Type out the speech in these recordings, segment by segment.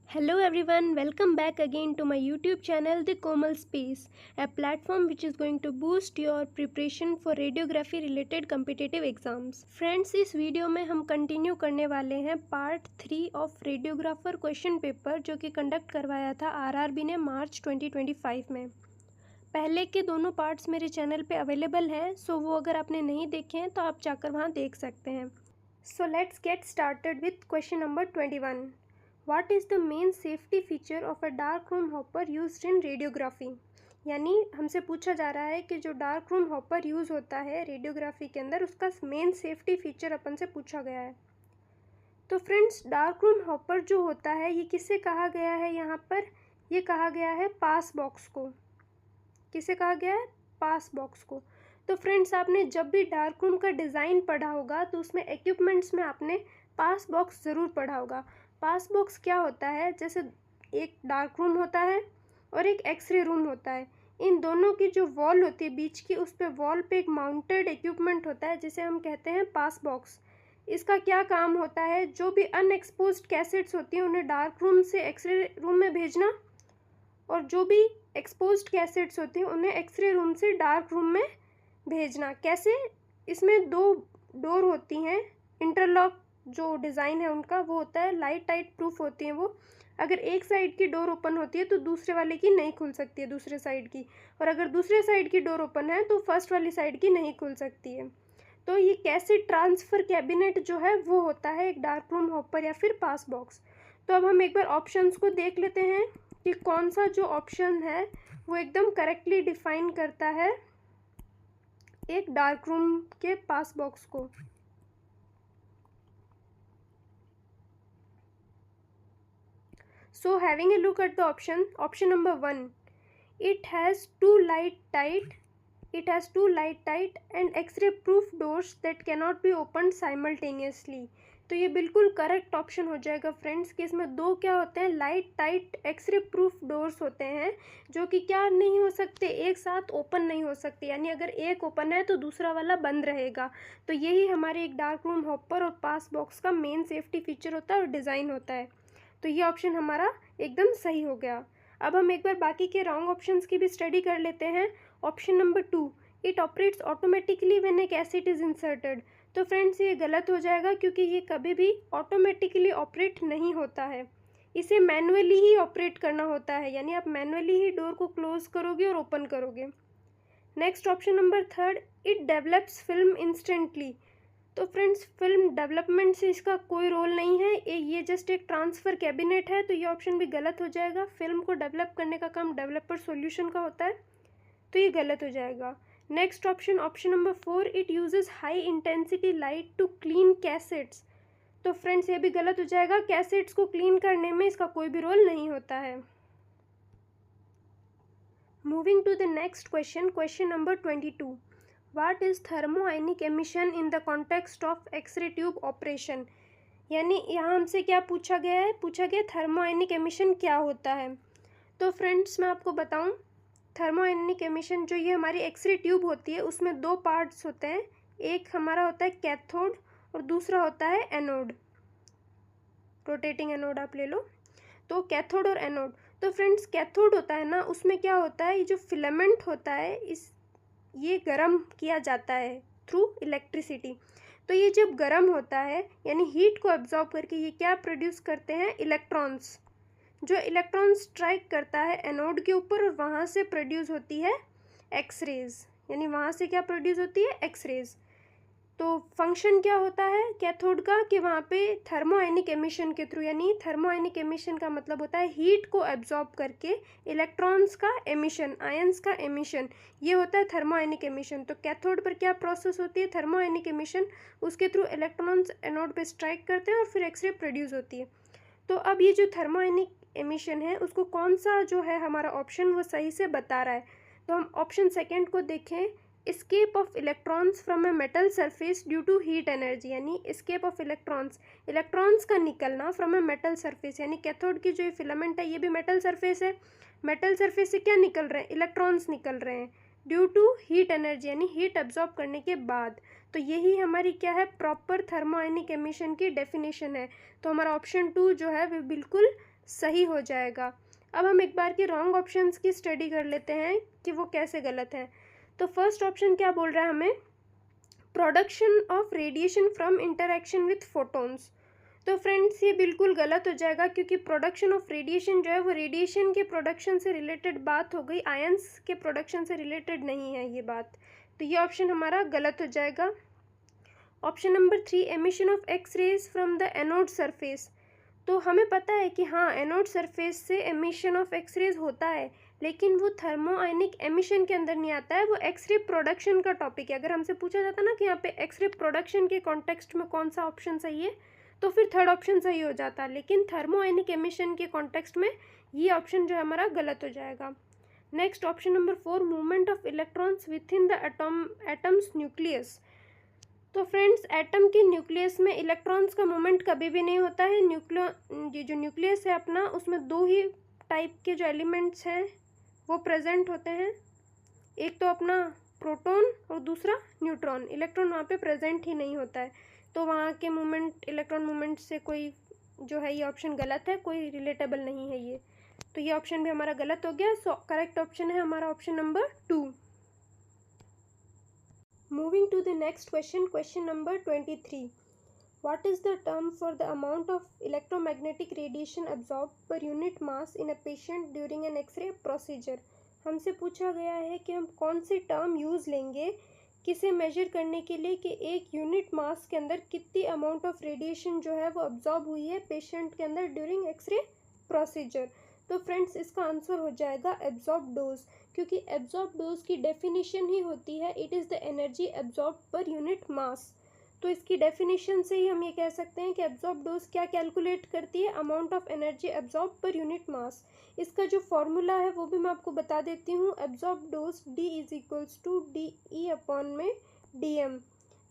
Hello everyone, welcome back again to my YouTube channel The Komal Space, a platform which is going to boost your preparation for radiography related competitive exams. Friends, इस video में हम continue करने वाले हैं part 3 of radiographer question paper जो कि conduct करवाया था आरआरबी ने मार्च 2025 में। पहले के दोनों पार्ट्स मेरे चैनल पे अवेलेबल हैं, सो वो अगर आपने नहीं देखे हैं तो आप जाकर वहाँ देख सकते हैं। So let's get started with question number 21। What is the main safety feature of a dark room hopper used in radiography? यानी हमसे पूछा जा रहा है कि जो डार्क रूम हॉपर यूज़ होता है रेडियोग्राफी के अंदर उसका मेन सेफ्टी फीचर अपन से पूछा गया है। तो फ्रेंड्स, डार्क रूम हॉपर जो होता है ये किससे कहा गया है? यहाँ पर ये कहा गया है पास बॉक्स को। किसे कहा गया है? पास बॉक्स को। तो फ्रेंड्स, आपने जब भी डार्क रूम का डिज़ाइन पढ़ा होगा तो उसमें इक्विपमेंट्स में आपने पास बॉक्स ज़रूर पढ़ा होगा। पास बॉक्स क्या होता है? जैसे एक डार्क रूम होता है और एक एक्सरे रूम होता है। इन दोनों की जो वॉल होती है बीच की, उस पे वॉल पे एक माउंटेड इक्विपमेंट होता है जिसे हम कहते हैं पास बॉक्स। इसका क्या काम होता है? जो भी अनएक्सपोज्ड कैसेट्स होती हैं उन्हें डार्क रूम से एक्सरे रूम में भेजना, और जो भी एक्सपोज्ड कैसेट्स होती हैं उन्हें एक्सरे रूम से डार्क रूम में भेजना। कैसे? इसमें दो डोर होती हैं, इंटरलॉक जो डिज़ाइन है उनका वो होता है, लाइट टाइट प्रूफ होती हैं वो। अगर एक साइड की डोर ओपन होती है तो दूसरे वाले की नहीं खुल सकती है, दूसरे साइड की, और अगर दूसरे साइड की डोर ओपन है तो फर्स्ट वाली साइड की नहीं खुल सकती है। तो ये कैसेट ट्रांसफ़र कैबिनेट जो है वो होता है एक डार्क रूम हॉपर या फिर पास बॉक्स। तो अब हम एक बार ऑप्शंस को देख लेते हैं कि कौन सा जो ऑप्शन है वो एकदम करेक्टली डिफाइन करता है एक डार्क रूम के पास बॉक्स को। So having a look at the option number 1, it has two light tight and X-ray proof doors that cannot be opened simultaneously। तो ये बिल्कुल करेक्ट ऑप्शन हो जाएगा फ्रेंड्स कि इसमें दो क्या होते हैं, light tight x ray proof doors होते हैं जो कि क्या नहीं हो सकते, एक साथ ओपन नहीं हो सकते। यानी अगर एक ओपन है तो दूसरा वाला बंद रहेगा। तो यही हमारे एक डार्क रूम हॉपर और पास बॉक्स का मेन सेफ्टी फीचर होता है और डिज़ाइन होता है। तो ये ऑप्शन हमारा एकदम सही हो गया। अब हम एक बार बाकी के रॉन्ग ऑप्शंस की भी स्टडी कर लेते हैं। Option number 2, it operates automatically when A cassette is inserted. तो फ्रेंड्स, ये गलत हो जाएगा क्योंकि ये कभी भी ऑटोमेटिकली ऑपरेट नहीं होता है, इसे मैनुअली ही ऑपरेट करना होता है। यानी आप मैनुअली ही डोर को क्लोज करोगे और ओपन करोगे। Next option number 3, it develops film instantly. तो फ्रेंड्स, फिल्म डेवलपमेंट से इसका कोई रोल नहीं है, ये जस्ट एक ट्रांसफ़र कैबिनेट है। तो ये ऑप्शन भी गलत हो जाएगा। फिल्म को डेवलप करने का काम डेवलपर सॉल्यूशन का होता है, तो ये गलत हो जाएगा। Next option number 4, it uses high intensity light to clean cassettes. तो फ्रेंड्स, ये भी गलत हो जाएगा। कैसेट्स को क्लीन करने में इसका कोई भी रोल नहीं होता है। Moving to the next question number 22, What is thermoionic emission in the context of X-ray tube operation? यानी यहाँ हमसे क्या पूछा गया है? पूछा गया थर्मोआयनिक एमिशन क्या होता है। तो फ्रेंड्स, मैं आपको बताऊँ, थर्मोआयनिक एमिशन जो ये हमारी एक्सरे ट्यूब होती है उसमें दो पार्ट्स होते हैं। एक हमारा होता है कैथोड और दूसरा होता है एनोड। रोटेटिंग एनोड आप ले लो। तो कैथोड और एनोड। तो फ्रेंड्स, कैथोड होता है ना, उसमें क्या होता है, ये जो फिलामेंट होता है ये गर्म किया जाता है थ्रू इलेक्ट्रिसिटी। तो ये जब गर्म होता है यानी हीट को एब्जॉर्ब करके ये क्या प्रोड्यूस करते हैं, इलेक्ट्रॉन्स। जो इलेक्ट्रॉन स्ट्राइक करता है एनोड के ऊपर और वहाँ से प्रोड्यूस होती है एक्सरेज। यानी वहाँ से क्या प्रोड्यूस होती है, एक्सरेज। तो फंक्शन क्या होता है कैथोड का कि वहाँ पे थर्मोआयनिक एमिशन के थ्रू, यानी थर्मोआयनिक एमिशन का मतलब होता है हीट को एब्जॉर्ब करके इलेक्ट्रॉन्स का एमिशन, आयंस का एमिशन, ये होता है थर्मोआयनिक एमिशन। तो कैथोड पर क्या प्रोसेस होती है, थर्मोआयनिक एमिशन, उसके थ्रू इलेक्ट्रॉन्स एनोड पे स्ट्राइक करते हैं और फिर एक्सरे प्रोड्यूस होती है। तो अब ये जो थर्मोआयनिक एमिशन है उसको कौन सा जो है हमारा ऑप्शन वो सही से बता रहा है। तो हम ऑप्शन सेकेंड को देखें, escape of electrons from a metal surface due to heat energy। यानी escape of इलेक्ट्रॉन्स का निकलना from a metal surface। यानी कैथोड की जो ये फिलामेंट है ये भी मेटल सरफेस है। मेटल सरफेस से क्या निकल रहे हैं, इलेक्ट्रॉन्स निकल रहे हैं ड्यू टू हीट एनर्जी, यानी हीट एब्जॉर्ब करने के बाद। तो यही हमारी क्या है, प्रॉपर थर्मोआयनिक एमिशन की डेफिनेशन है। तो हमारा ऑप्शन 2 जो है वो बिल्कुल सही हो जाएगा। अब हम एक बार के रॉन्ग ऑप्शंस की स्टडी कर लेते हैं कि वो कैसे गलत हैं। तो फर्स्ट ऑप्शन क्या बोल रहा है हमें, production of radiation from interaction with photons. तो फ्रेंड्स ये बिल्कुल गलत हो जाएगा, क्योंकि प्रोडक्शन ऑफ रेडिएशन जो है वो रेडिएशन के प्रोडक्शन से रिलेटेड बात हो गई, आयंस के प्रोडक्शन से रिलेटेड नहीं है ये बात। तो ये ऑप्शन हमारा गलत हो जाएगा। Option number 3, emission of x rays from the anode surface. तो हमें पता है कि हाँ, एनोड सरफेस से एमिशन ऑफ एक्स रेज होता है, लेकिन वो थर्मोआयनिक एमिशन के अंदर नहीं आता है, वो एक्सरे प्रोडक्शन का टॉपिक है। अगर हमसे पूछा जाता ना कि यहाँ पे एक्सरे प्रोडक्शन के कॉन्टेक्स्ट में कौन सा ऑप्शन सही है, तो फिर थर्ड ऑप्शन सही हो जाता है, लेकिन थर्मोआयनिक एमिशन के कॉन्टेक्स्ट में ये ऑप्शन जो है हमारा गलत हो जाएगा। Next option number 4, movement of electrons with in the atoms nucleus. तो फ्रेंड्स, एटम के न्यूक्लियस में इलेक्ट्रॉन्स का मूवमेंट कभी भी नहीं होता है। ये जो न्यूक्लियस है अपना, उसमें दो ही टाइप के जो एलिमेंट्स हैं वो प्रेजेंट होते हैं, एक तो अपना प्रोटॉन और दूसरा न्यूट्रॉन। इलेक्ट्रॉन वहाँ पे प्रेजेंट ही नहीं होता है, तो वहाँ के मूवमेंट, इलेक्ट्रॉन मूवमेंट से कोई जो है ये ऑप्शन गलत है, कोई रिलेटेबल नहीं है ये। तो ये ऑप्शन भी हमारा गलत हो गया। सो करेक्ट ऑप्शन है हमारा option number 2। Moving to the next question, question number 23. What is the term for the amount of electromagnetic radiation absorbed per unit mass in a patient during an X-ray procedure? हमसे पूछा गया है कि हम कौन सी term use लेंगे किसे major करने के लिए कि एक यूनिट मास के अंदर कितनी अमाउंट ऑफ रेडिएशन जो है वो अब्जॉर्ब हुई है पेशेंट के अंदर ड्यूरिंग एक्सरे प्रोसीजर। तो फ्रेंड्स, इसका आंसर हो जाएगा एब्जॉर्ब डोज, क्योंकि एब्जॉर्ब डोज की डेफिनेशन ही होती है it is the energy absorb per unit mass. तो इसकी डेफिनेशन से ही हम ये कह सकते हैं कि एब्जॉर्ब डोज क्या कैलकुलेट करती है, amount of energy absorb per unit mass. इसका जो फॉर्मूला है वो भी मैं आपको बता देती हूँ। Absorb dose D is equals to DE upon में DM,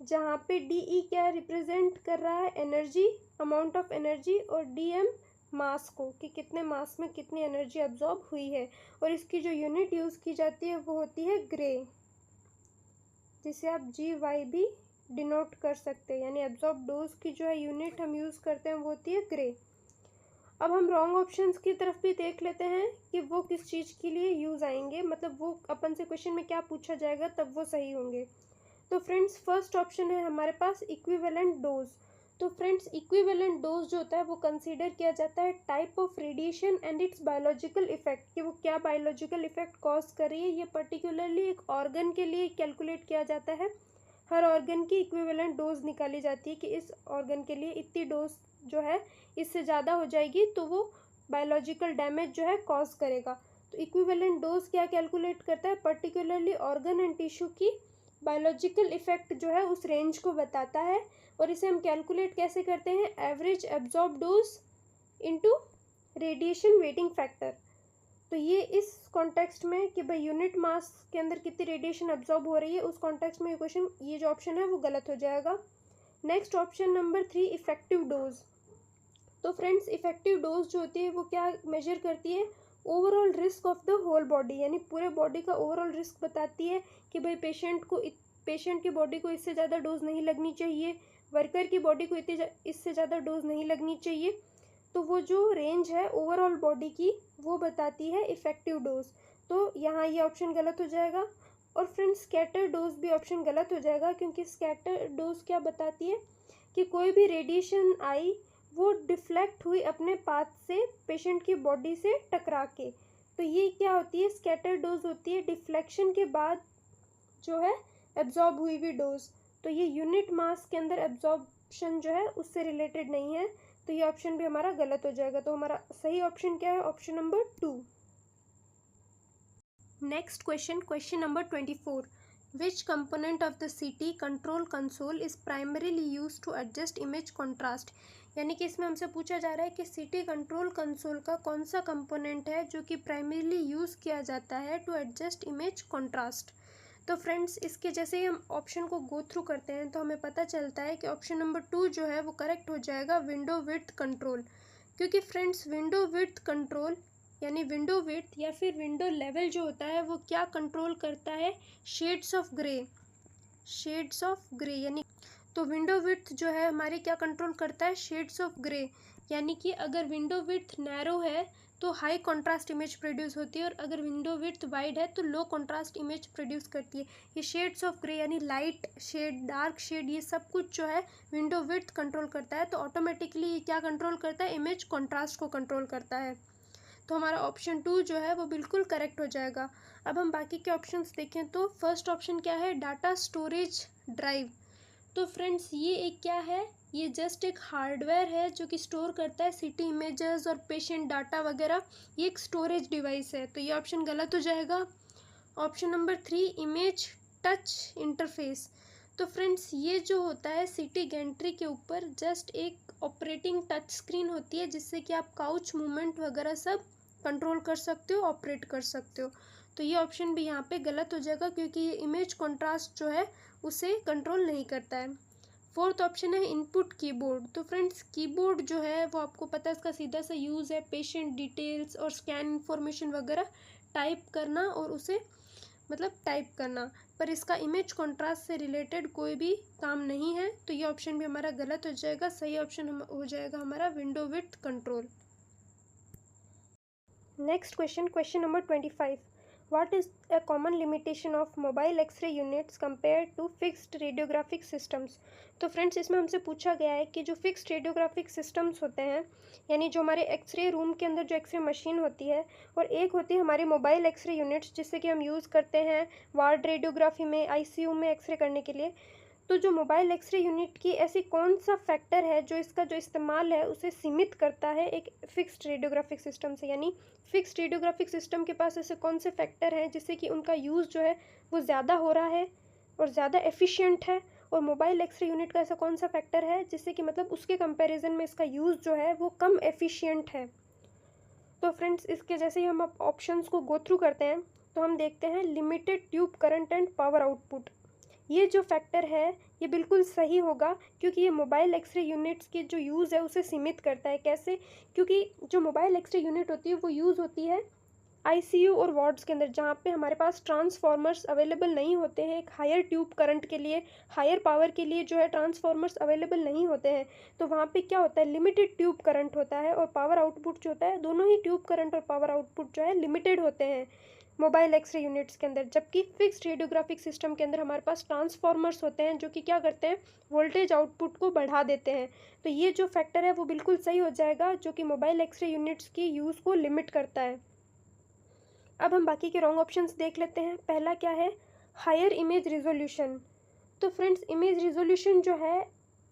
जहाँ पे DE क्या रिप्रेजेंट कर रहा है, एनर्जी, अमाउंट ऑफ एनर्जी, और DM मास को, कि कितने मास में कितनी एनर्जी एब्जॉर्ब हुई है। और इसकी जो यूनिट यूज़ की जाती है वो होती है ग्रे, जिसे आप GY भी डिनोट कर सकते हैं, यानी एब्जॉर्ब डोज की जो है यूनिट हम यूज़ करते हैं वो होती है ग्रे। अब हम रॉन्ग ऑप्शंस की तरफ भी देख लेते हैं कि वो किस चीज़ के लिए यूज़ आएंगे, मतलब वो अपन से क्वेश्चन में क्या पूछा जाएगा तब वो सही होंगे। तो फ्रेंड्स, फर्स्ट ऑप्शन है हमारे पास इक्विवेलेंट डोज। तो फ्रेंड्स, इक्विवेलेंट डोज जो होता है वो कंसीडर किया जाता है type of radiation and it's biological effect, कि वो क्या बायोलॉजिकल इफेक्ट कॉज कर रही है। ये पर्टिकुलरली एक ऑर्गन के लिए कैलकुलेट किया जाता है। हर ऑर्गन की इक्विवेलेंट डोज निकाली जाती है कि इस ऑर्गन के लिए इतनी डोज जो है, इससे ज़्यादा हो जाएगी तो वो बायोलॉजिकल डैमेज जो है कॉज करेगा। तो इक्विवेलेंट डोज क्या कैलकुलेट करता है, पर्टिकुलरली ऑर्गन एंड टिश्यू की बायोलॉजिकल इफेक्ट जो है उस रेंज को बताता है। और इसे हम कैलकुलेट कैसे करते हैं, average absorb dose into radiation waiting factor. तो ये इस कॉन्टेक्स्ट में कि भाई यूनिट मास के अंदर कितनी रेडिएशन एब्जॉर्ब हो रही है, उस कॉन्टेक्स्ट में ये क्वेश्चन, ये जो ऑप्शन है वो गलत हो जाएगा। Next option number 3, effective dose. तो फ्रेंड्स, इफेक्टिव डोज जो होती है वो क्या मेजर करती है, overall risk of the whole body, यानी पूरे बॉडी का ओवरऑल रिस्क बताती है कि भाई पेशेंट की बॉडी को इससे ज़्यादा डोज नहीं लगनी चाहिए, वर्कर की बॉडी को इससे ज़्यादा डोज नहीं लगनी चाहिए। तो वो जो रेंज है ओवरऑल बॉडी की वो बताती है इफेक्टिव डोज। तो यहाँ ये ऑप्शन गलत हो जाएगा। और फ्रेंड्स, स्कैटर डोज भी ऑप्शन गलत हो जाएगा, क्योंकि स्कैटर डोज क्या बताती है कि कोई भी रेडिएशन आई वो डिफ्लेक्ट हुई अपने पाथ से पेशेंट की बॉडी से टकरा के। तो ये क्या होती है, स्कैटर डोज होती है डिफ्लेक्शन के बाद जो है एब्जॉर्ब हुई हुई डोज। तो ये यूनिट मास के अंदर एब्जॉर्प्शन जो है उससे रिलेटेड नहीं है, तो ये ऑप्शन भी हमारा गलत हो जाएगा। तो हमारा सही ऑप्शन क्या है, option number 2। Next question, question number 24, which component of the CT control console is primarily use to adjust image contrast. यानी कि इसमें हमसे पूछा जा रहा है कि CT कंट्रोल कंसोल का कौन सा कंपोनेंट है जो कि प्राइमरीली यूज़ किया जाता है टू एडजस्ट इमेज कॉन्ट्रास्ट। तो फ्रेंड्स, इसके जैसे ही हम ऑप्शन को गो थ्रू करते हैं तो हमें पता चलता है कि ऑप्शन नंबर 2 जो है वो करेक्ट हो जाएगा, विंडो विड्थ कंट्रोल। क्योंकि फ्रेंड्स, विंडो विड्थ कंट्रोल यानी विंडो विड्थ या फिर विंडो लेवल जो होता है वो क्या कंट्रोल करता है, शेड्स ऑफ ग्रे, यानी तो विंडो विड्थ जो है हमारी क्या कंट्रोल करता है, शेड्स ऑफ ग्रे, यानी कि अगर विंडो विड्थ नैरो है तो हाई कंट्रास्ट इमेज प्रोड्यूस होती है, और अगर विंडो विड्थ वाइड है तो लो कंट्रास्ट इमेज प्रोड्यूस करती है। ये शेड्स ऑफ ग्रे यानी लाइट शेड, डार्क शेड, ये सब कुछ जो है विंडो विड्थ कंट्रोल करता है। तो ऑटोमेटिकली ये क्या कंट्रोल करता है? इमेज कंट्रास्ट को कंट्रोल करता है। तो हमारा ऑप्शन 2 जो है वो बिल्कुल करेक्ट हो जाएगा। अब हम बाकी के ऑप्शंस देखें तो फर्स्ट ऑप्शन क्या है? Data storage drive. तो फ्रेंड्स ये एक क्या है? ये जस्ट एक हार्डवेयर है जो कि स्टोर करता है सिटी इमेजेस और पेशेंट डाटा वगैरह। ये एक स्टोरेज डिवाइस है, तो ये ऑप्शन गलत हो जाएगा। Option number 3 image touch interface. तो फ्रेंड्स ये जो होता है सिटी गैंट्री के ऊपर जस्ट एक ऑपरेटिंग टच स्क्रीन होती है, जिससे कि आप काउच मूवमेंट वगैरह सब कंट्रोल कर सकते हो, ऑपरेट कर सकते हो। तो ये ऑप्शन भी यहाँ पे गलत हो जाएगा, क्योंकि ये इमेज कंट्रास्ट जो है उसे कंट्रोल नहीं करता है। फोर्थ ऑप्शन है इनपुट कीबोर्ड। तो फ्रेंड्स कीबोर्ड जो है वो आपको पता है इसका सीधा सा यूज़ है पेशेंट डिटेल्स और स्कैन इंफॉर्मेशन वगैरह टाइप करना और उसे टाइप करना, पर इसका इमेज कंट्रास्ट से रिलेटेड कोई भी काम नहीं है। तो ये ऑप्शन भी हमारा गलत हो जाएगा। सही ऑप्शन हो जाएगा हमारा window width control. Next question number 25। What is a common limitation of mobile X-ray units compared to fixed radiographic systems? तो फ्रेंड्स इसमें हमसे पूछा गया है कि जो फिक्स्ड रेडियोग्राफिक सिस्टम्स होते हैं, यानी जो हमारे एक्सरे रूम के अंदर जो एक्सरे मशीन होती है, और एक होती है हमारी मोबाइल एक्सरे यूनिट्स जिससे कि हम यूज़ करते हैं वार्ड रेडियोग्राफी में, आईसीयू में एक्सरे करने के लिए। तो जो मोबाइल एक्सरे यूनिट की ऐसी कौन सा फैक्टर है जो इसका जो इस्तेमाल है उसे सीमित करता है एक फिक्स्ड रेडियोग्राफिक सिस्टम से? यानी फिक्स्ड रेडियोग्राफिक सिस्टम के पास ऐसे कौन से फैक्टर हैं जिससे कि उनका यूज़ जो है वो ज़्यादा हो रहा है और ज़्यादा एफिशिएंट है, और मोबाइल एक्सरे यूनिट का ऐसा कौन सा फैक्टर है जिससे कि उसके कंपैरिजन में इसका यूज़ जो है वो कम एफिशिएंट है? तो फ्रेंड्स इसके जैसे ही हम अब ऑप्शंस को गो थ्रू करते हैं तो हम देखते हैं limited tube current and power output. ये जो फैक्टर है ये बिल्कुल सही होगा, क्योंकि ये मोबाइल एक्सरे यूनिट्स की जो यूज़ है उसे सीमित करता है। कैसे? क्योंकि जो मोबाइल एक्सरे यूनिट होती है वो यूज़ होती है आईसीयू और वार्ड्स के अंदर, जहाँ पे हमारे पास ट्रांसफार्मर्स अवेलेबल नहीं होते हैं। एक हायर ट्यूब करंट के लिए, हायर पावर के लिए जो है ट्रांसफार्मर्स अवेलेबल नहीं होते हैं। तो वहाँ पे क्या होता है? लिमिटेड ट्यूब करंट होता है, और पावर आउटपुट जो होता है, दोनों ही ट्यूब करंट और पावर आउटपुट जो है लिमिटेड होते हैं मोबाइल एक्सरे यूनिट्स के अंदर। जबकि फिक्स्ड रेडियोग्राफिक सिस्टम के अंदर हमारे पास ट्रांसफार्मर्स होते हैं जो कि क्या करते हैं? वोल्टेज आउटपुट को बढ़ा देते हैं। तो ये जो फैक्टर है वो बिल्कुल सही हो जाएगा, जो कि मोबाइल एक्सरे यूनिट्स की यूज़ को लिमिट करता है। अब हम बाकी के रॉन्ग ऑप्शंस देख लेते हैं। पहला क्या है? Higher image resolution. तो फ्रेंड्स इमेज रिजोल्यूशन जो है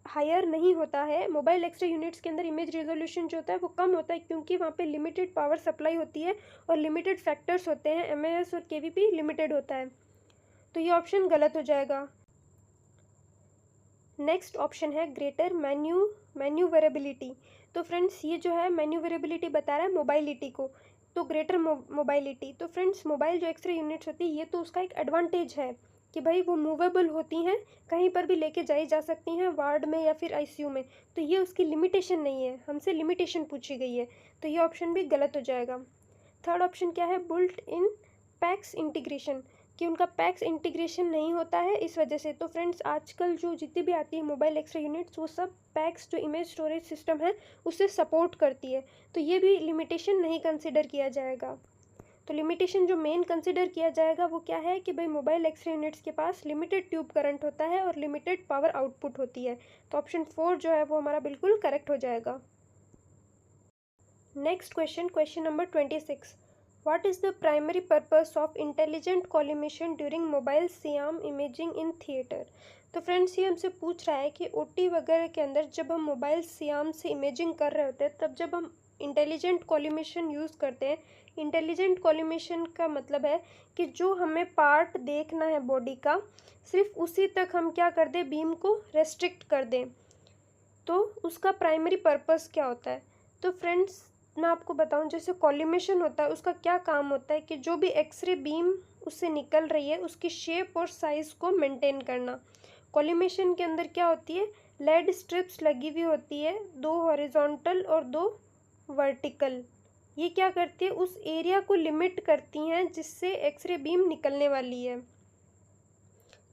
हायर नहीं होता है। मोबाइल एक्सरे यूनिट्स के अंदर इमेज रिजोल्यूशन जो होता है वो कम होता है, क्योंकि वहाँ पे लिमिटेड पावर सप्लाई होती है और लिमिटेड फैक्टर्स होते हैं, एमएएस और केवीपी लिमिटेड होता है। तो ये ऑप्शन गलत हो जाएगा। नेक्स्ट ऑप्शन है ग्रेटर मैन्यूवरेबिलिटी। तो फ्रेंड्स ये जो है मैन्यूवरेबिलिटी बता रहा है मोबाइलिटी को, तो ग्रेटर मोबाइलिटी। तो फ्रेंड्स मोबाइल जो एक्सरे यूनिट्स होती है ये तो उसका एक एडवांटेज है कि भाई वो मूवेबल होती हैं, कहीं पर भी लेके जाई जा सकती हैं, वार्ड में या फिर आईसीयू में। तो ये उसकी लिमिटेशन नहीं है, हमसे लिमिटेशन पूछी गई है। तो ये ऑप्शन भी गलत हो जाएगा। थर्ड ऑप्शन क्या है? बुल्ट इन पैक्स इंटीग्रेशन, कि उनका पैक्स इंटीग्रेशन नहीं होता है इस वजह से। तो फ्रेंड्स आजकल जो जितनी भी आती है मोबाइल एक्सरे यूनिट्स वो सब पैक्स जो इमेज स्टोरेज सिस्टम है उससे सपोर्ट करती है, तो ये भी लिमिटेशन नहीं कंसिडर किया जाएगा। तो लिमिटेशन जो मेन कंसिडर किया जाएगा वो क्या है कि भाई मोबाइल एक्सरे यूनिट्स के पास लिमिटेड ट्यूब करंट होता है और लिमिटेड पावर आउटपुट होती है। तो ऑप्शन 4 जो है वो हमारा बिल्कुल करेक्ट हो जाएगा। Next question number 26। What is the primary purpose of intelligent collimation during mobile SIAM imaging in theater? तो फ्रेंड्स ये हमसे पूछ रहा है कि ओटी वगैरह के अंदर जब हम मोबाइल सियाम से इमेजिंग कर रहे होते हैं तब जब हम इंटेलिजेंट कॉलिमेशन यूज़ करते हैं। इंटेलिजेंट कॉलिमेशन का मतलब है कि जो हमें पार्ट देखना है बॉडी का सिर्फ उसी तक हम क्या कर दें? बीम को रेस्ट्रिक्ट कर दें। तो उसका प्राइमरी पर्पस क्या होता है? तो फ्रेंड्स मैं आपको बताऊं, जैसे कॉलिमेशन होता है उसका क्या काम होता है कि जो भी एक्सरे बीम उससे निकल रही है उसकी शेप और साइज़ को मेंटेन करना। कॉलिमेशन के अंदर क्या होती है? लेड स्ट्रिप्स लगी हुई होती है, 2 हॉरिजॉन्टल और 2 वर्टिकल। ये क्या करती है? उस एरिया को लिमिट करती हैं जिससे एक्सरे बीम निकलने वाली है।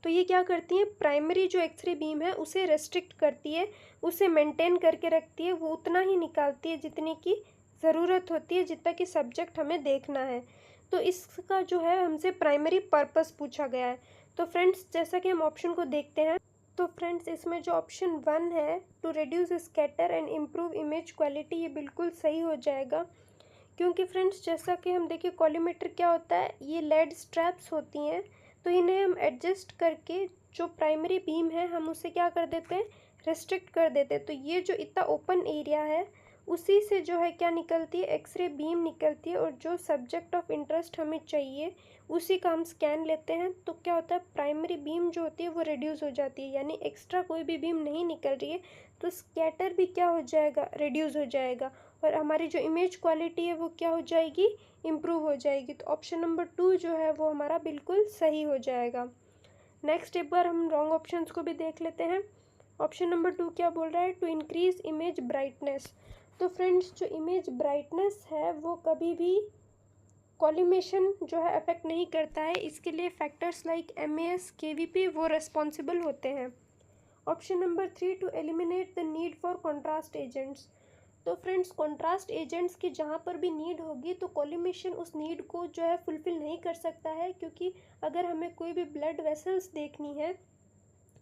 तो ये क्या करती हैं, प्राइमरी जो एक्सरे बीम है उसे रेस्ट्रिक्ट करती है, उसे मेंटेन करके रखती है, वो उतना ही निकालती है जितनी की ज़रूरत होती है, जितना कि सब्जेक्ट हमें देखना है। तो इसका जो है हमसे प्राइमरी पर्पस पूछा गया है। तो फ्रेंड्स जैसा कि हम ऑप्शन को देखते हैं, तो फ्रेंड्स इसमें जो ऑप्शन 1 है, to reduce scatter and improve image quality, ये बिल्कुल सही हो जाएगा। क्योंकि फ्रेंड्स जैसा कि हम देखिए कॉलीमेटर क्या होता है, ये लेड स्ट्रैप्स होती हैं, तो इन्हें हम एडजस्ट करके जो प्राइमरी बीम है हम उसे क्या कर देते हैं, रेस्ट्रिक्ट कर देते हैं। तो ये जो इतना ओपन एरिया है उसी से जो है क्या निकलती है, एक्सरे बीम निकलती है, और जो सब्जेक्ट ऑफ इंटरेस्ट हमें चाहिए उसी का हम स्कैन लेते हैं। तो क्या होता है, प्राइमरी बीम जो होती है वो रिड्यूस हो जाती है, यानी एक्स्ट्रा कोई भी बीम नहीं निकल रही है, तो स्कैटर भी क्या हो जाएगा, रिड्यूस हो जाएगा, और हमारी जो इमेज क्वालिटी है वो क्या हो जाएगी, इम्प्रूव हो जाएगी। तो ऑप्शन नंबर 2 जो है वो हमारा बिल्कुल सही हो जाएगा। नेक्स्ट एक बार हम रॉन्ग ऑप्शंस को भी देख लेते हैं। ऑप्शन नंबर 2 क्या बोल रहा है, टू इंक्रीज इमेज ब्राइटनेस। तो फ्रेंड्स जो इमेज ब्राइटनेस है वो कभी भी कॉलीमेशन जो है अफेक्ट नहीं करता है, इसके लिए फैक्टर्स लाइक MAS KVP वो रिस्पॉन्सिबल होते हैं। Option number 3, to eliminate the need for contrast agents. तो फ्रेंड्स कॉन्ट्रास्ट एजेंट्स की जहाँ पर भी नीड होगी तो कॉलीमेशन उस नीड को जो है फुलफिल नहीं कर सकता है, क्योंकि अगर हमें कोई भी ब्लड वेसल्स देखनी है,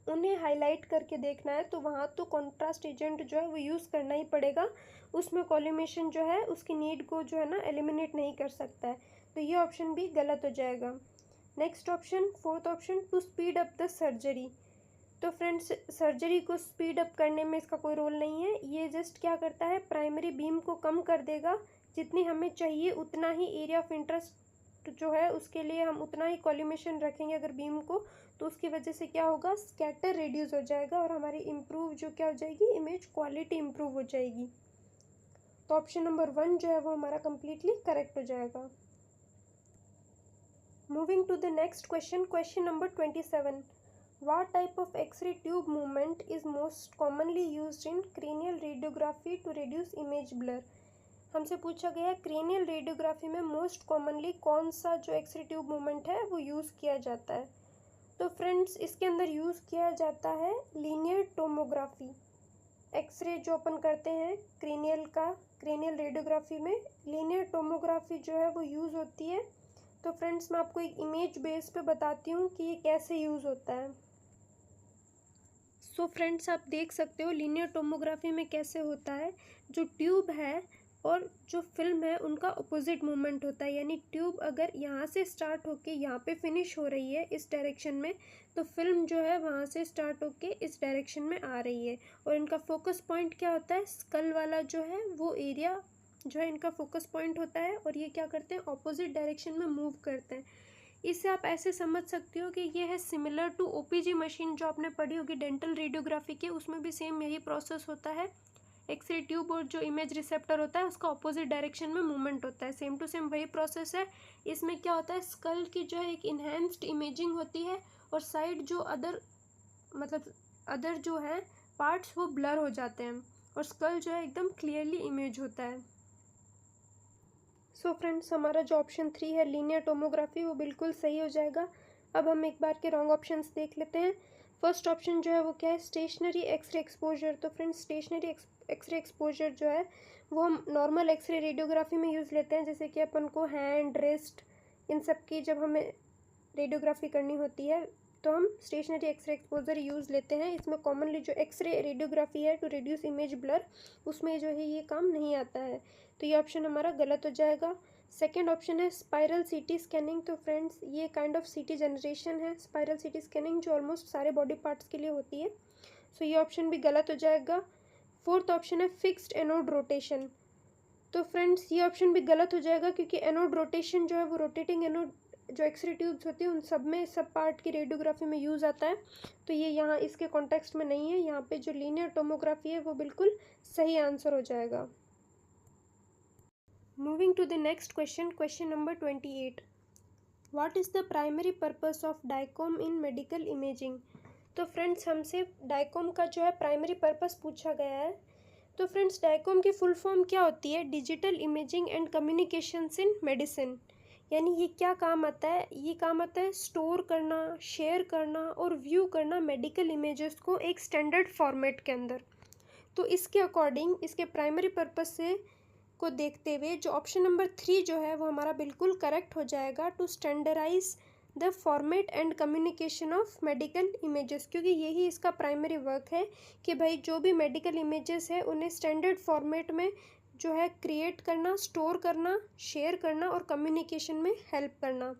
उन्हें हाईलाइट करके देखना है, तो वहाँ तो कॉन्ट्रास्ट एजेंट जो है वो यूज़ करना ही पड़ेगा, उसमें कॉलीमेशन जो है उसकी नीड को जो है ना एलिमिनेट नहीं कर सकता है। तो ये ऑप्शन भी गलत हो जाएगा। Next option, fourth option, to speed up the surgery. तो फ्रेंड्स सर्जरी को स्पीड अप करने में इसका कोई रोल नहीं है, ये जस्ट क्या करता है, प्राइमरी बीम को कम कर देगा, जितनी हमें चाहिए उतना ही एरिया ऑफ इंटरेस्ट जो है उसके लिए हम उतना ही कॉलीमेशन रखेंगे अगर बीम को, तो उसकी वजह से क्या होगा, स्कैटर रिड्यूस हो जाएगा और हमारी इम्प्रूव जो क्या हो जाएगी, इमेज क्वालिटी इम्प्रूव हो जाएगी। तो ऑप्शन नंबर 1 जो है वो हमारा कंप्लीटली करेक्ट हो जाएगा। Moving to the next question, question number 27, what type of X-ray tube movement is most commonly used in cranial radiography to reduce image blur। हमसे पूछा गया क्रेनियल रेडियोग्राफी में मोस्ट कॉमनली कौन सा जो एक्सरे ट्यूब मूवमेंट है वो use किया जाता है। तो फ्रेंड्स इसके अंदर यूज़ किया जाता है लीनियर टोमोग्राफी। एक्सरे जो अपन करते हैं क्रेनियल का, क्रेनियल रेडियोग्राफी में लीनियर टोमोग्राफी जो है वो यूज़ होती है। तो फ्रेंड्स मैं आपको एक इमेज बेस पे बताती हूँ कि ये कैसे यूज़ होता है। सो फ्रेंड्स आप देख सकते हो लीनियर टोमोग्राफी में कैसे होता है, जो ट्यूब है और जो फिल्म है उनका अपोजिट मूवमेंट होता है, यानी ट्यूब अगर यहाँ से स्टार्ट होके यहाँ पे फिनिश हो रही है इस डायरेक्शन में, तो फिल्म जो है वहाँ से स्टार्ट होके इस डायरेक्शन में आ रही है, और इनका फोकस पॉइंट क्या होता है, स्कल वाला जो है वो एरिया जो है इनका फोकस पॉइंट होता है, और ये क्या करते हैं, ऑपोजिट डायरेक्शन में मूव करते हैं। इससे आप ऐसे समझ सकते हो कि ये है सिमिलर टू OPG मशीन जो आपने पढ़ी होगी डेंटल रेडियोग्राफी की, उसमें भी सेम यही प्रोसेस होता है। एक्सरे ट्यूब और जो इमेज रिसेप्टर होता है उसका ऑपोजिट डायरेक्शन में मूवमेंट होता है, सेम टू सेम वही प्रोसेस है। इसमें क्या होता है, स्कल की जो है एक इन्हेंस्ड इमेजिंग होती है, और साइड जो अदर जो है पार्ट्स वो ब्लर हो जाते हैं, और स्कल जो है एकदम क्लियरली इमेज होता है। सो फ्रेंड्स हमारा जो ऑप्शन 3 है लीनियर टोमोग्राफी वो बिल्कुल सही हो जाएगा। अब हम एक बार के रॉन्ग ऑप्शंस देख लेते हैं। फर्स्ट ऑप्शन जो है वो क्या है, स्टेशनरी एक्सरे एक्सपोजर। तो फ्रेंड्स स्टेशनरी एक्सरे एक्सपोजर जो है वो हम नॉर्मल एक्सरे रेडियोग्राफी में यूज़ लेते हैं, जैसे कि अपन को हैंड, रिस्ट, इन सब की जब हमें रेडियोग्राफी करनी होती है तो हम स्टेशनरी एक्सरे एक्सपोजर यूज़ लेते हैं। इसमें कॉमनली जो एक्सरे रेडियोग्राफी है टू रिड्यूस इमेज ब्लर, उसमें जो है ये काम नहीं आता है, तो ये ऑप्शन हमारा गलत हो जाएगा। सेकेंड ऑप्शन है स्पाइरल CT स्कैनिंग। तो फ्रेंड्स ये काइंड ऑफ CT जनरेशन है, स्पाइरल CT स्कैनिंग जो ऑलमोस्ट सारे बॉडी पार्ट्स के लिए होती है, सो ये ऑप्शन भी गलत हो जाएगा। फोर्थ ऑप्शन है फिक्स्ड एनोड रोटेशन। तो फ्रेंड्स ये ऑप्शन भी गलत हो जाएगा, क्योंकि एनोड रोटेशन जो है वो रोटेटिंग एनोड जो एक्सरे ट्यूब्स होती है उन सब में, सब पार्ट की रेडियोग्राफी में यूज़ आता है, तो ये यहाँ इसके कॉन्टेक्स्ट में नहीं है। यहाँ पे जो लीनियर टोमोग्राफी है वो बिल्कुल सही आंसर हो जाएगा। Moving to the next question, question number 28, what is the primary purpose of DICOM in medical imaging. तो फ्रेंड्स हमसे डायकॉम का जो है प्राइमरी पर्पस पूछा गया है। तो फ्रेंड्स डायकॉम की फुल फॉर्म क्या होती है, digital imaging and communications in medicine, यानी ये क्या काम आता है, ये काम आता है स्टोर करना, शेयर करना और व्यू करना मेडिकल इमेजेस को एक स्टैंडर्ड फॉर्मेट के अंदर। तो इसके अकॉर्डिंग, इसके प्राइमरी पर्पस से को देखते हुए जो ऑप्शन नंबर 3 जो है वो हमारा बिल्कुल करेक्ट हो जाएगा, to standardise the format and communication of medical images, क्योंकि यही इसका प्राइमरी वर्क है कि भाई जो भी मेडिकल इमेजेस है उन्हें स्टैंडर्ड फॉर्मेट में जो है क्रिएट करना, स्टोर करना, शेयर करना और कम्युनिकेशन में हेल्प करना।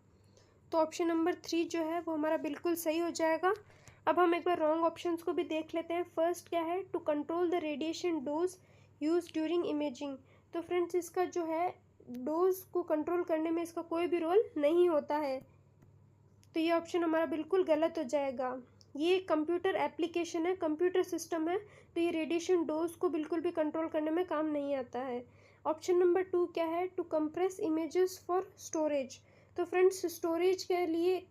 तो ऑप्शन नंबर 3 जो है वो हमारा बिल्कुल सही हो जाएगा। अब हम एक बार रॉन्ग ऑप्शंस को भी देख लेते हैं। फर्स्ट क्या है, to control the radiation dose use during imaging. तो फ्रेंड्स इसका जो है डोज को कंट्रोल करने में इसका कोई भी रोल नहीं होता है, तो ये ऑप्शन हमारा बिल्कुल गलत हो जाएगा। ये कंप्यूटर एप्लीकेशन है, कंप्यूटर सिस्टम है, तो ये रेडिएशन डोज को बिल्कुल भी कंट्रोल करने में काम नहीं आता है। ऑप्शन नंबर 2 क्या है, to compress images for storage. तो फ्रेंड्स स्टोरेज के लिए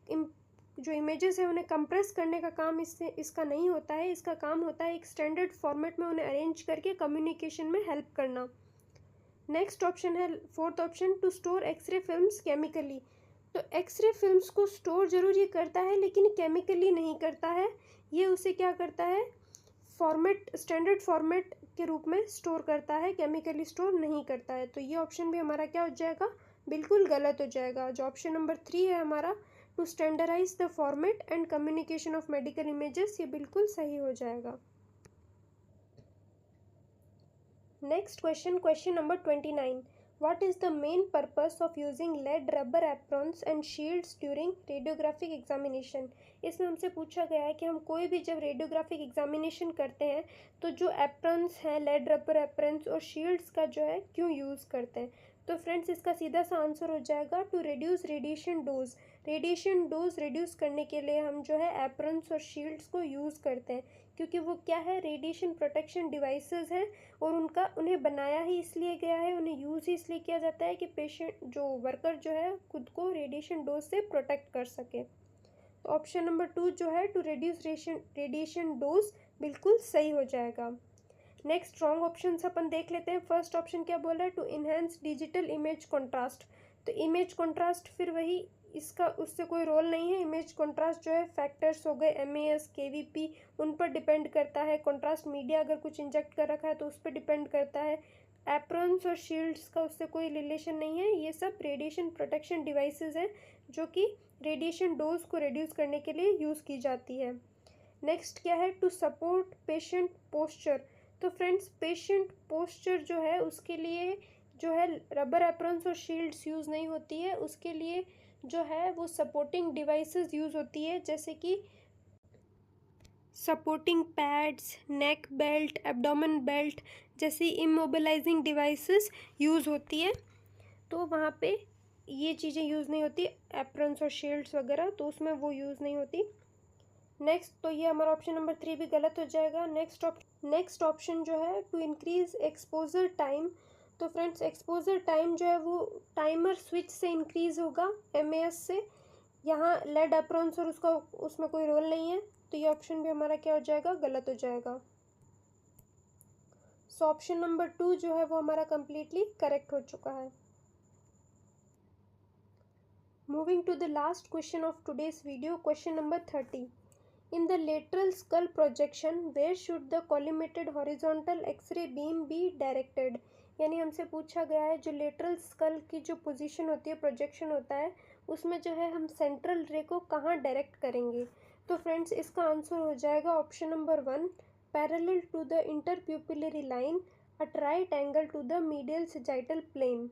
जो इमेजेस है उन्हें कंप्रेस करने का काम इसका नहीं होता है, इसका काम होता है एक स्टैंडर्ड फॉर्मेट में उन्हें अरेंज करके कम्युनिकेशन में हेल्प करना। नेक्स्ट ऑप्शन है fourth option, to store x ray films chemically. तो एक्सरे फिल्म्स को स्टोर जरूर ये करता है लेकिन केमिकली नहीं करता है, ये उसे क्या करता है, फॉर्मेट, स्टैंडर्ड फॉर्मेट के रूप में स्टोर करता है, केमिकली स्टोर नहीं करता है। तो ये ऑप्शन भी हमारा क्या हो जाएगा, बिल्कुल गलत हो जाएगा। जो ऑप्शन नंबर 3 है हमारा, to standardise the format and communication of medical images, ये बिल्कुल सही हो जाएगा। Next question, question number 29, What is the main purpose of using lead rubber aprons and shields during radiographic examination? इसमें हमसे पूछा गया है कि हम कोई भी जब रेडियोग्राफिक एग्जामिनेशन करते हैं तो जो एप्रॉन्स हैं, लेड रबर एप्रॉन्स और शील्ड्स का जो है क्यों यूज़ करते हैं। तो फ्रेंड्स इसका सीधा सा आंसर हो जाएगा, to reduce radiation dose. Radiation dose reduce करने के लिए हम जो है एप्रॉन्स और शील्ड्स को यूज़ करते हैं, क्योंकि वो क्या है, रेडिएशन प्रोटेक्शन डिवाइसेस हैं और उन्हें बनाया ही इसलिए गया है, उन्हें यूज़ ही इसलिए किया जाता है कि पेशेंट, जो वर्कर जो है, खुद को रेडिएशन डोज से प्रोटेक्ट कर सके। तो ऑप्शन नंबर 2 जो है, टू रिड्यूस रेडिएशन डोज, बिल्कुल सही हो जाएगा। नेक्स्ट रॉन्ग ऑप्शन अपन देख लेते हैं। फर्स्ट ऑप्शन क्या बोला है, to enhance digital image contrast. तो इमेज कॉन्ट्रास्ट फिर वही, इसका उससे कोई रोल नहीं है। इमेज कॉन्ट्रास्ट जो है फैक्टर्स हो गए MAS, KVP, उन पर डिपेंड करता है। कॉन्ट्रास्ट मीडिया अगर कुछ इंजेक्ट कर रखा है तो उस पर डिपेंड करता है। एप्रॉन्स और शील्ड्स का उससे कोई रिलेशन नहीं है। ये सब रेडिएशन प्रोटेक्शन डिवाइसेस हैं जो कि रेडिएशन डोज को रिड्यूस करने के लिए यूज़ की जाती है। नेक्स्ट क्या है, टू सपोर्ट पेशेंट पोस्चर। तो फ्रेंड्स पेशेंट पोस्चर जो है उसके लिए जो है रबर एप्रॉन्स और शील्ड्स यूज़ नहीं होती है, उसके लिए जो है वो सपोर्टिंग डिवाइसेस यूज़ होती है, जैसे कि सपोर्टिंग पैड्स, नेक बेल्ट, एब्डोमेन बेल्ट जैसी इमोबिलाइजिंग डिवाइसेस यूज़ होती है। तो वहाँ पे ये चीज़ें यूज़ नहीं होती, एप्रॉन्स और शील्ड्स वगैरह, तो उसमें वो यूज़ नहीं होती। नेक्स्ट, तो ये हमारा ऑप्शन नंबर 3 भी गलत हो जाएगा। नेक्स्ट ऑप्शन जो है, टू इंक्रीज एक्सपोजर टाइम। तो फ्रेंड्स एक्सपोजर टाइम जो है वो टाइमर स्विच से इंक्रीज होगा, MAS से। यहाँ लेड एप्रॉन्स और उसमें कोई रोल नहीं है, तो ये ऑप्शन भी हमारा क्या हो जाएगा, गलत हो जाएगा। सो ऑप्शन नंबर 2 जो है वो हमारा कंप्लीटली करेक्ट हो चुका है। Moving to the last question of today's video, question number 30। In the lateral skull projection, where should the collimated horizontal X-ray beam be directed? यानी हमसे पूछा गया है जो लेटरल स्कल की जो पोजीशन होती है, प्रोजेक्शन होता है, उसमें जो है हम सेंट्रल रे को कहाँ डायरेक्ट करेंगे। तो फ्रेंड्स इसका आंसर हो जाएगा option number 1, parallel to the interpupillary line at right angle to the medial sagittal plane.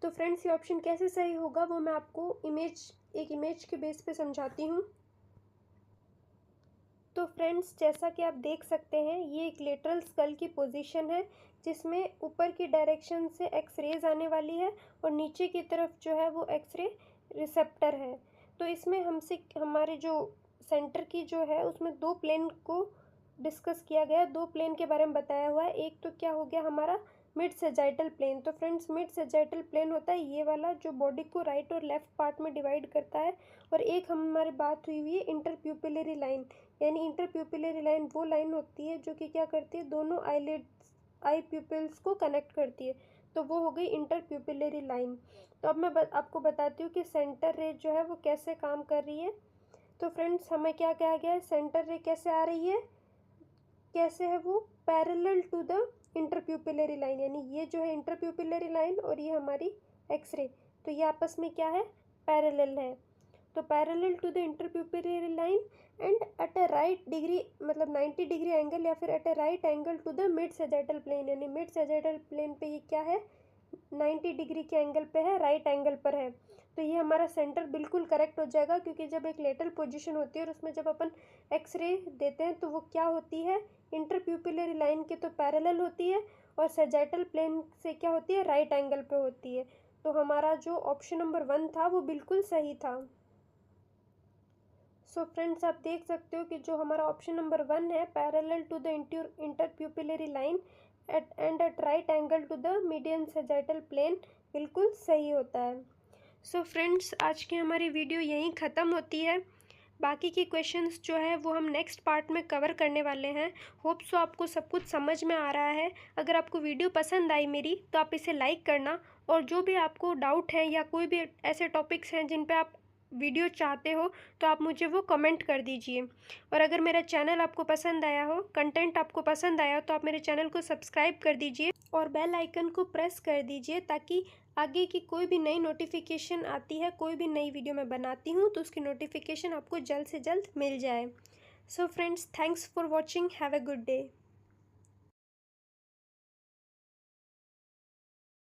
तो फ्रेंड्स ये ऑप्शन कैसे सही होगा वो मैं आपको एक इमेज के बेस पे समझाती हूँ। तो फ्रेंड्स जैसा कि आप देख सकते हैं, ये एक लेटरल स्कल की पोजीशन है जिसमें ऊपर की डायरेक्शन से एक्सरेज आने वाली है और नीचे की तरफ जो है वो एक्सरे रिसेप्टर है। तो इसमें हमारे जो सेंटर की जो है उसमें 2 प्लेन को डिस्कस किया गया, 2 प्लेन के बारे में बताया हुआ है। एक तो क्या हो गया हमारा मिड सैजिटल प्लेन। तो फ्रेंड्स मिड सैजिटल प्लेन होता है ये वाला जो बॉडी को राइट और लेफ्ट पार्ट में डिवाइड करता है। और एक हमारी बात हुई है इंटरप्यूपिलरी लाइन, यानी इंटरप्यूपिलरी लाइन वो लाइन होती है जो कि क्या करती है, दोनों आई प्यूपिल्स को कनेक्ट करती है। तो वो हो गई इंटरप्यूपिलरी लाइन। तो अब मैं आपको बताती हूँ कि सेंटर रे जो है वो कैसे काम कर रही है। तो फ्रेंड्स हमें क्या कहा गया है, सेंटर रे कैसे आ रही है, कैसे है वो, parallel to the interpupillary line, यानी ये जो है इंटरप्यूपिलरी लाइन और ये हमारी एक्सरे, तो ये आपस में क्या है, पैरेलल है। तो parallel to the interpupillary line and at a right degree, मतलब 90 डिग्री एंगल, या फिर at a right angle to the mid sagittal plane, यानी मिड सैजिटल प्लेन पे ये क्या है, 90 डिग्री के एंगल पे है, राइट एंगल पर है। तो ये हमारा सेंटर बिल्कुल करेक्ट हो जाएगा, क्योंकि जब एक लेटरल पोजीशन होती है और उसमें जब अपन एक्सरे देते हैं तो वो क्या होती है, इंटरप्यूपिलरी लाइन के तो पैरेलल होती है और सैजिटल प्लेन से क्या होती है, राइट एंगल पे होती है। तो हमारा जो ऑप्शन नंबर 1 था वो बिल्कुल सही था। सो फ्रेंड्स आप देख सकते हो कि जो हमारा ऑप्शन नंबर 1 है, parallel to the interpupillary line at right angle to the median sagittal plane, बिल्कुल सही होता है। सो फ्रेंड्स आज की हमारी वीडियो यहीं ख़त्म होती है। बाकी के क्वेश्चंस जो है वो हम नेक्स्ट पार्ट में कवर करने वाले हैं। होप सो आपको सब कुछ समझ में आ रहा है। अगर आपको वीडियो पसंद आई मेरी तो आप इसे लाइक करना, और जो भी आपको डाउट है या कोई भी ऐसे टॉपिक्स हैं जिन पे आप वीडियो चाहते हो तो आप मुझे वो कमेंट कर दीजिए। और अगर मेरा चैनल आपको पसंद आया हो, कंटेंट आपको पसंद आया हो, तो आप मेरे चैनल को सब्सक्राइब कर दीजिए और बेल आइकन को प्रेस कर दीजिए, ताकि आगे की कोई भी नई नोटिफिकेशन आती है, कोई भी नई वीडियो मैं बनाती हूँ तो उसकी नोटिफिकेशन आपको जल्द से जल्द मिल जाए। So friends thanks for watching, have a good day.